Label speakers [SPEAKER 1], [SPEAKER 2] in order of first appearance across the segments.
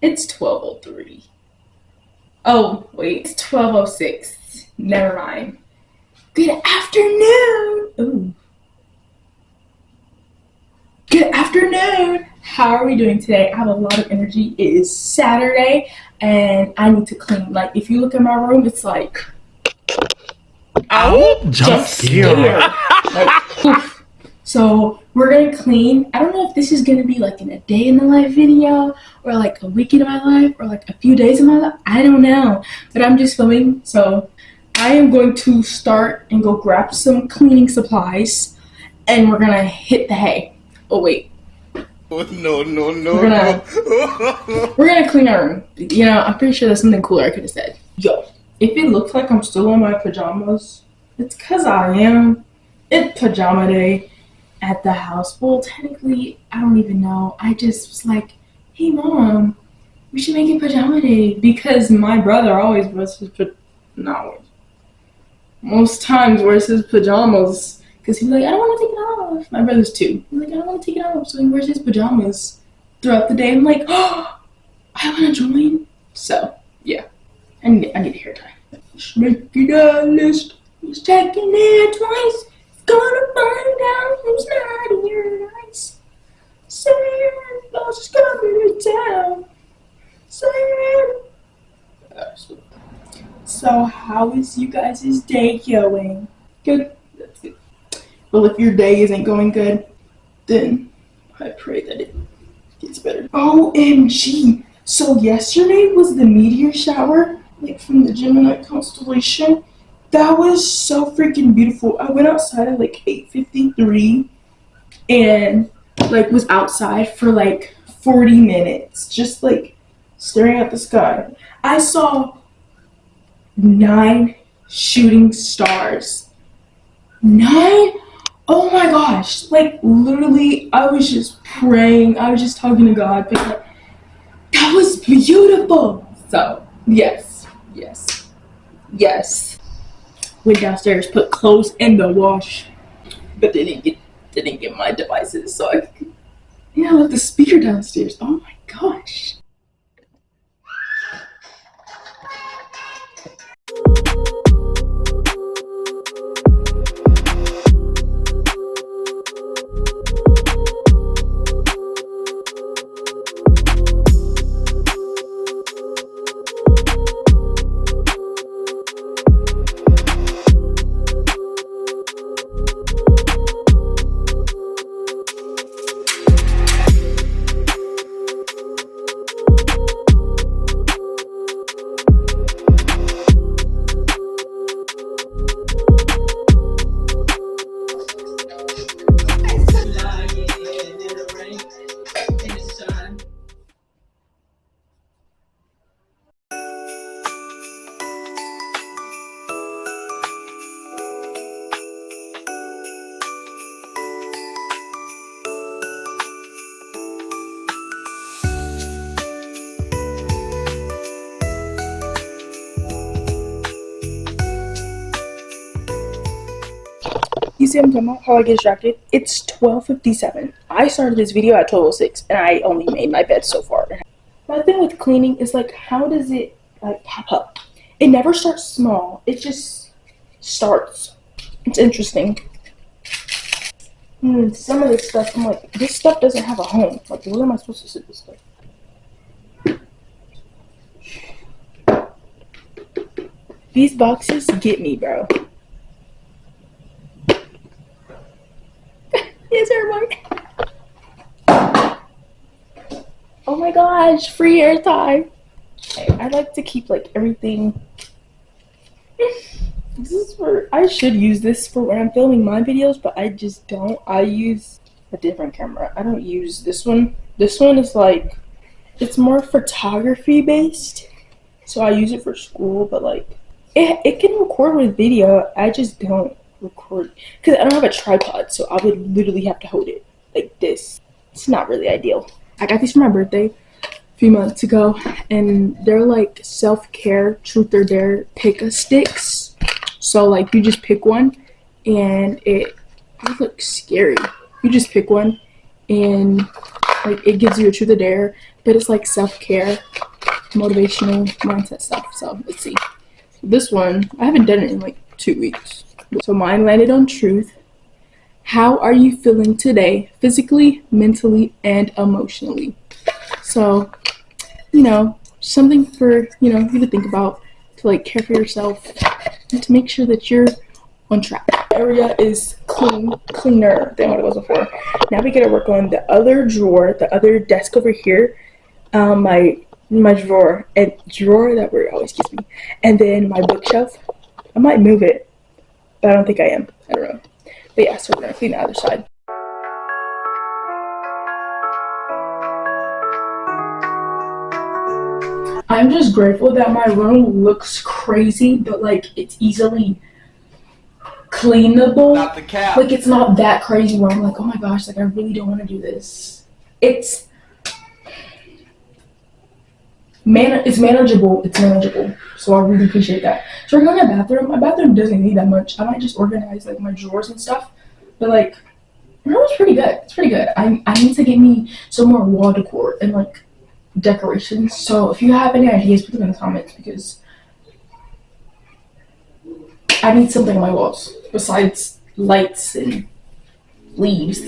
[SPEAKER 1] It's 12:03. Oh, wait, it's 12:06. Never mind. Good afternoon. Ooh. Good afternoon. How are we doing today? I have a lot of energy. It is Saturday and I need to clean. Like, if you look in my room, it's like, ow, jump scare. Like, oof. So we're gonna clean. I don't know if this is gonna be like in a day in the life video or like a week in my life or like a few days in my life. I don't know, but I'm just filming. So I am going to start and go grab some cleaning supplies and we're gonna hit the hay. Oh wait.
[SPEAKER 2] Oh, no.
[SPEAKER 1] We're gonna clean our room. You know, I'm pretty sure there's something cooler I could have said. Yo, if it looks like I'm still in my pajamas, it's cause I am. It's pajama day at the house. Well, technically, I don't even know. I just was like, hey mom, we should make it pajama day because my brother always wears his most times wears his pajamas because he's like, I don't want to take it off. My brother's too. He's like, I don't want to take it off, so he wears his pajamas throughout the day. I'm like, oh, I want to join. So yeah, I need a hair tie. Just making a list. He's checking it twice. Gonna find out who's not here nice. Santa Claus is coming to town. So how is you guys' day going? Good. That's good. Well, if your day isn't going good, then I pray that it gets better. OMG! So yesterday was the meteor shower, like from the Gemini constellation. That was so freaking beautiful. I went outside at like 8:53 and like was outside for like 40 minutes, just like staring at the sky. I saw 9 shooting stars. 9? Oh my gosh. Like literally, I was just praying. I was just talking to God. But like, that was beautiful. So yes. Went downstairs, put clothes in the wash, but they didn't get my devices, so I left the speaker downstairs. Oh my gosh. You see what I'm talking about? How I get distracted? It's 12:57. I started this video at 12:06 and I only made my bed so far. My thing with cleaning is like, how does it like pop up? It never starts small. It just starts. It's interesting. Some of this stuff, I'm like, this stuff doesn't have a home. Like, where am I supposed to sit this stuff? These boxes get me, bro. Yes, everybody. Oh my gosh, free airtime. I like to keep like everything. This is for, I should use this for when I'm filming my videos, but I just don't. I use a different camera. I don't use this one. This one is like, it's more photography based. So I use it for school, but like, it can record with video. I just don't record because I don't have a tripod, so I would literally have to hold it like this. It's not really ideal. I got these for my birthday a few months ago, and they're like self-care truth or dare pick a sticks. So like, you just pick one and it looks scary. You just pick one and like it gives you a truth or dare, but it's like self-care, motivational mindset stuff. So let's see. This one, I haven't done it in like 2 weeks. So mine landed on truth. How are you feeling today, physically, mentally, and emotionally? So, something for, you to think about, to like care for yourself, and to make sure that you're on track. Area is cleaner than what it was before. Now we gotta work on the other drawer, the other desk over here, my drawer, and drawer, that word always gets me, and then my bookshelf. I might move it, but I don't think I am. I don't know. But yeah, so we're gonna clean the other side. I'm just grateful that my room looks crazy, but like it's easily cleanable.
[SPEAKER 2] Not the cap.
[SPEAKER 1] Like it's not that crazy where I'm like, oh my gosh, like I really don't want to do this. It's manageable. It's manageable. So I really appreciate that. So we're going to my bathroom. My bathroom doesn't need that much. I might just organize like my drawers and stuff. But like, my room's pretty good. It's pretty good. I need to get me some more wall decor and like decorations. So if you have any ideas, put them in the comments because I need something on my walls besides lights and leaves.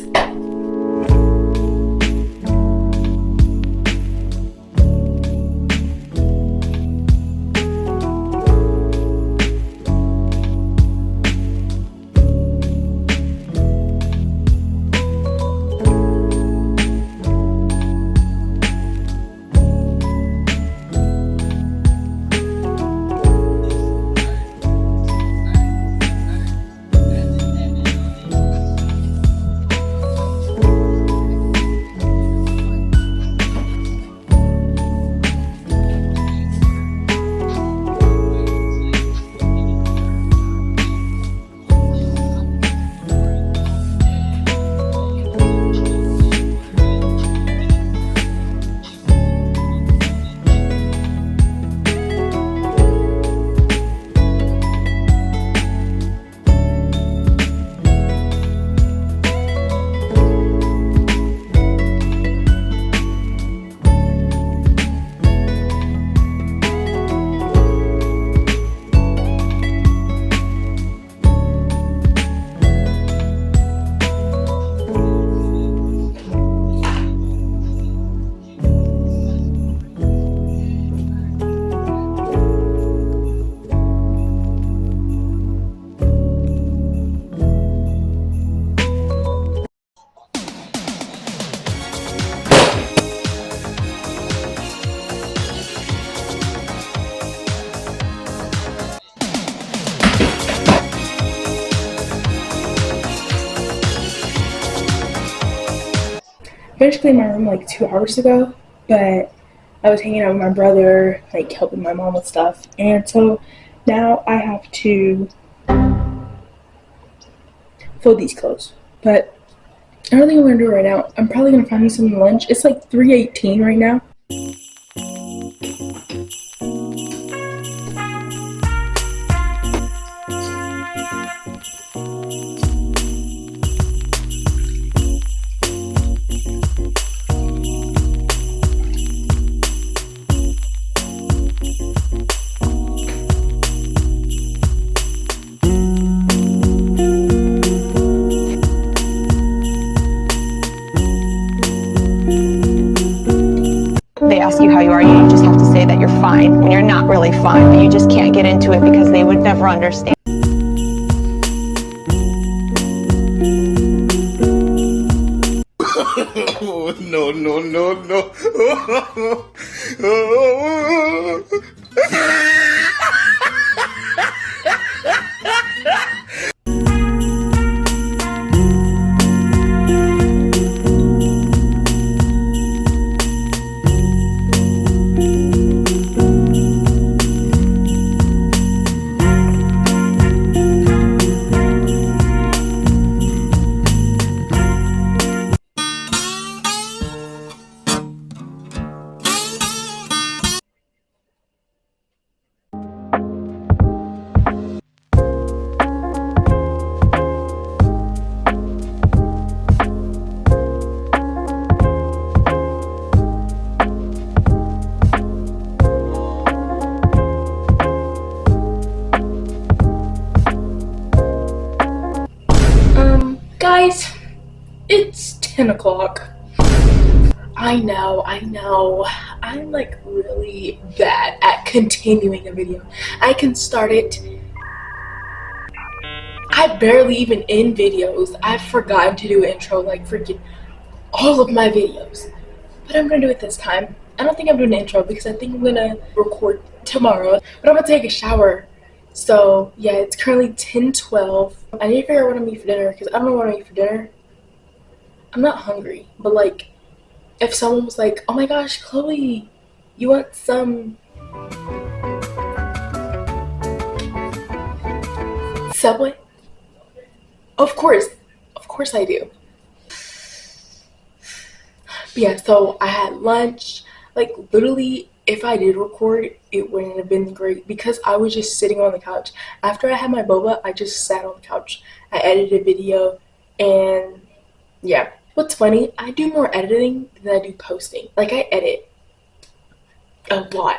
[SPEAKER 1] I finished cleaning my room like 2 hours ago, but I was hanging out with my brother, like helping my mom with stuff, and so now I have to fold these clothes. But I don't think I'm gonna do it right now. I'm probably gonna find me some lunch. It's like 3:18 right now.
[SPEAKER 3] They ask you how you are, you just have to say that you're fine when you're not really fine, but you just can't get into it because they would never understand.
[SPEAKER 2] No, no, no, no.
[SPEAKER 1] 10 o'clock. I know. I'm like really bad at continuing a video. I can start it. I barely even end videos. I've forgotten to do an intro like freaking all of my videos. But I'm gonna do it this time. I don't think I'm doing an intro because I think I'm gonna record tomorrow. But I'm gonna take a shower. So yeah, it's currently 10:12. I need to figure out what I'm gonna eat for dinner because I don't know what I'm gonna eat for dinner. I'm not hungry, but like if someone was like, oh my gosh, Chloe, you want some Subway? Of course I do. But yeah, so I had lunch. Like literally, if I did record, it wouldn't have been great because I was just sitting on the couch. After I had my boba, I just sat on the couch. I edited a video and yeah. What's funny, I do more editing than I do posting. Like I edit a lot,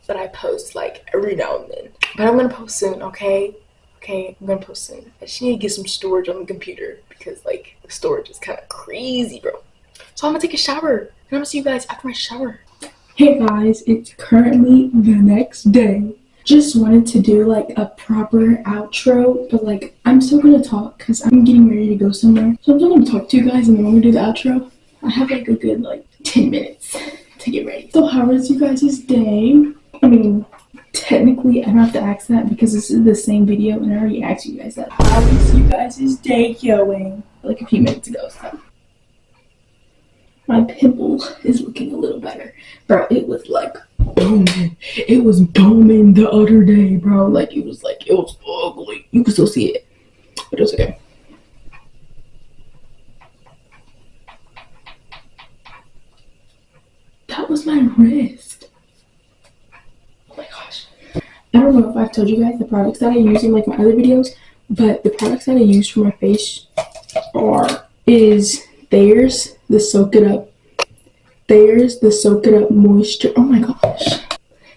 [SPEAKER 1] but I post like every now and then. But I'm gonna post soon, okay? Okay, I'm gonna post soon. I just need to get some storage on the computer because like the storage is kind of crazy, bro. So I'm gonna take a shower and I'm gonna see you guys after my shower. Hey guys, it's currently the next day. Just wanted to do like a proper outro, but like I'm still gonna talk because I'm getting ready to go somewhere. So I'm still gonna talk to you guys and then I'm gonna do the outro. I have like a good like 10 minutes to get ready. So how was you guys' day? I mean, technically I don't have to ask that because this is the same video and I already asked you guys that. How was you guys' day going? Like a few minutes ago, so. My pimple is looking a little better. Bro, it was like booming. It was booming the other day, bro. Like it was ugly. You can still see it. But it was okay. That was my wrist. Oh my gosh. I don't know if I've told you guys the products that I use in like my other videos, but the products that I use for my face is Thayer's the Soak It Up. Thayer's the Soak It Up Moisture. Oh my gosh.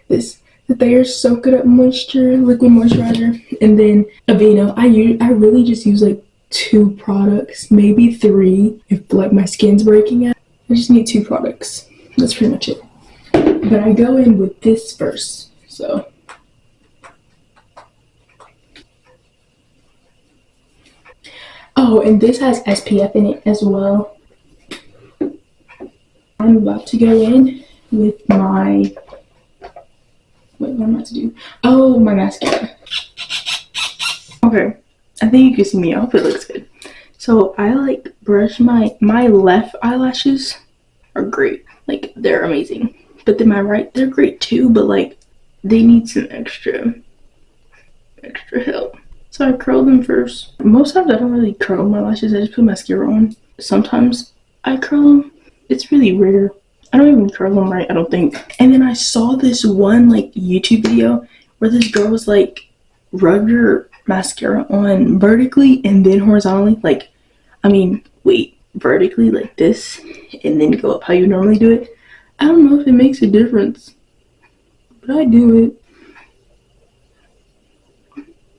[SPEAKER 1] The Thayer's Soak It Up Moisture Liquid Moisturizer. And then Aveeno. I really just use like 2 products, maybe 3 if like my skin's breaking out. I just need 2 products. That's pretty much it. But I go in with this first. So oh, and this has SPF in it as well. I'm about to go in with my, what am I about to do? Oh, my mascara. Okay, I think you can see me. I hope it looks good. So I like brush my left eyelashes are great. Like they're amazing. But then my right, they're great too, but like they need some extra help. So I curl them first. Most times I don't really curl my lashes. I just put mascara on. Sometimes I curl them. It's really rare. I don't even curl them right, I don't think. And then I saw this one like YouTube video where this girl was like, rub your mascara on vertically and then horizontally. Like, I mean, wait, vertically like this and then go up how you normally do it. I don't know if it makes a difference, but I do it.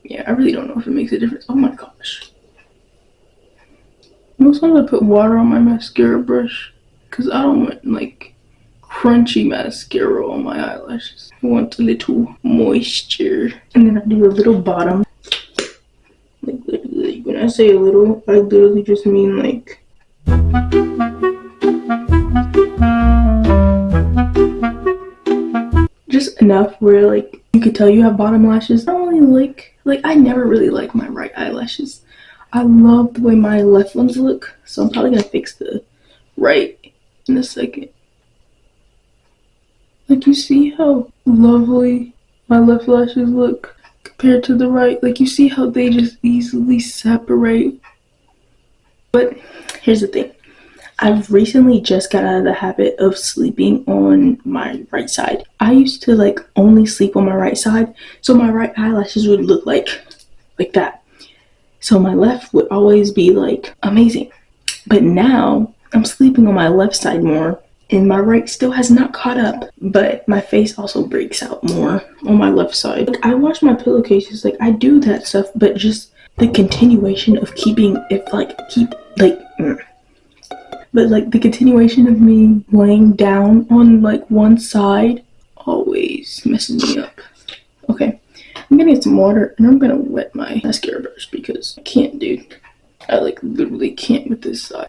[SPEAKER 1] Yeah, I really don't know if it makes a difference. Oh my gosh. Most times I put water on my mascara brush because I don't want like crunchy mascara on my eyelashes. I want a little moisture. And then I do a little bottom. Like literally, when I say a little, I literally just mean like just enough where like you could tell you have bottom lashes. I don't really like I never really like my right eyelashes. I love the way my left ones look, so I'm probably gonna fix the right in a second. Like you see how lovely my left lashes look compared to the right. Like you see how they just easily separate. But here's the thing. I've recently just got out of the habit of sleeping on my right side. I used to like only sleep on my right side, so my right eyelashes would look like that. So my left would always be like amazing. But now I'm sleeping on my left side more and my right still has not caught up, but my face also breaks out more on my left side. Like, I wash my pillowcases, like I do that stuff, but just the continuation of keeping it But like the continuation of me laying down on like one side always messes me up. Okay, I'm gonna get some water and I'm gonna wet my mascara brush because I can't, dude. I like literally can't with this side.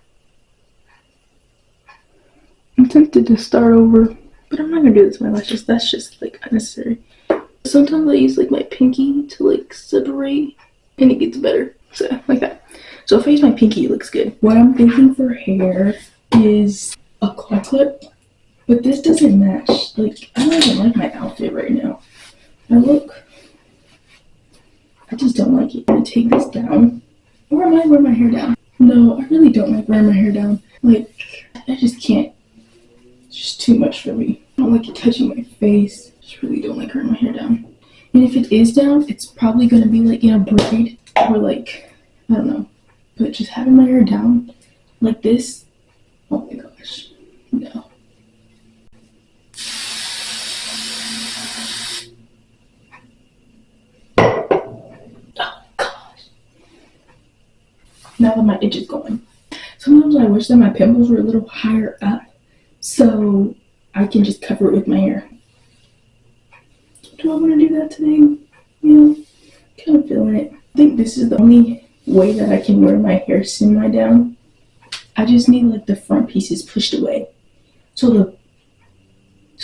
[SPEAKER 1] I'm tempted to start over, but I'm not gonna do this with my lashes. That's just like unnecessary. Sometimes I use like my pinky to like separate and it gets better. So like that. So if I use my pinky, it looks good. What I'm thinking for hair is a claw clip, but this doesn't match. Like, I don't even like my outfit right now. I just don't like it. I'm gonna take this down. Or I might wear my hair down. No, I really don't like wearing my hair down. Like, I just can't. It's just too much for me. I don't like it touching my face. I just really don't like wearing my hair down. And if it is down, it's probably gonna be like in a braid or like, I don't know. But just having my hair down like this, oh my gosh, no. Now that my itch is going. Sometimes I wish that my pimples were a little higher up so I can just cover it with my hair. Do I want to do that today? Yeah, kind of feeling it. I think this is the only way that I can wear my hair semi-down. I just need like the front pieces pushed away. So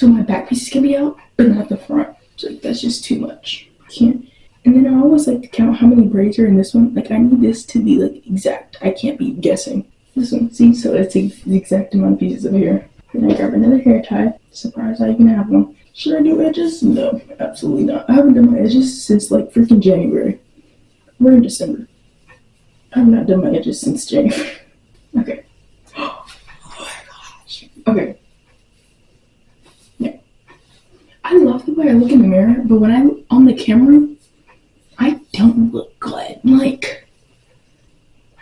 [SPEAKER 1] my back pieces can be out, but not the front. So like, that's just too much. I can't. And then I always like to count how many braids are in this one. Like I need this to be like exact. I can't be guessing. This one, see? So it's the exact amount of pieces of hair. Then I grab another hair tie. Surprised I even have one. Should I do edges? No, absolutely not. I haven't done my edges since like freaking January. We're in December. I have not done my edges since January. Okay. Oh my gosh. Okay. Yeah. I love the way I look in the mirror, but when I'm on the camera, I don't look good. Like,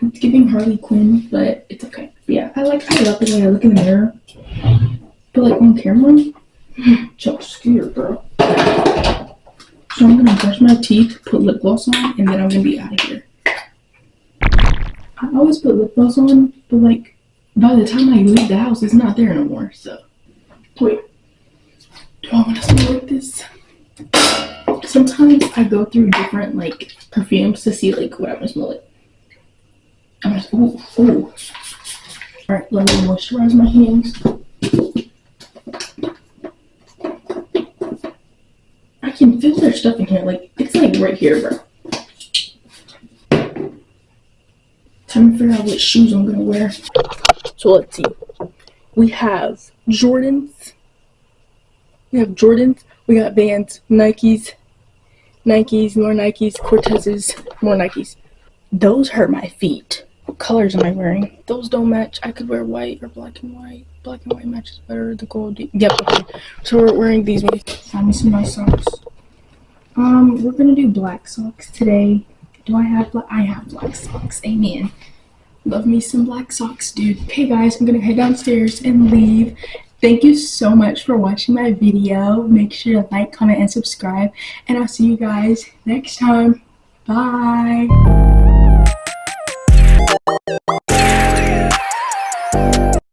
[SPEAKER 1] it's giving Harley Quinn, but it's okay. But yeah, I love the way I look in the mirror. But like on camera, jump scared, bro. So I'm gonna brush my teeth, put lip gloss on, and then I'm gonna be out of here. I always put lip gloss on, but like by the time I leave the house, it's not there no more. So wait, do I want to smell like this? Sometimes I go through different like perfumes to see like what I'm gonna smell like. I'm just ooh. Alright, let me moisturize my hands. I can feel their stuff in here, like it's like right here, bro. Time to figure out what shoes I'm gonna wear. So let's see. We have Jordans. We got Vans, Nikes, more Nikes, Cortezes, more Nikes. Those hurt my feet. What colors am I wearing? Those don't match. I could wear white or black and white. Black and white matches better. The gold. Yep. Okay. So we're wearing these ones. Find me some nice socks. We're gonna do black socks today. Do I have black? I have black socks. Amen. Love me some black socks, dude. Okay, guys, I'm gonna head downstairs and leave. Thank you so much for watching my video. Make sure to like, comment, and subscribe. And I'll see you guys next time. Bye.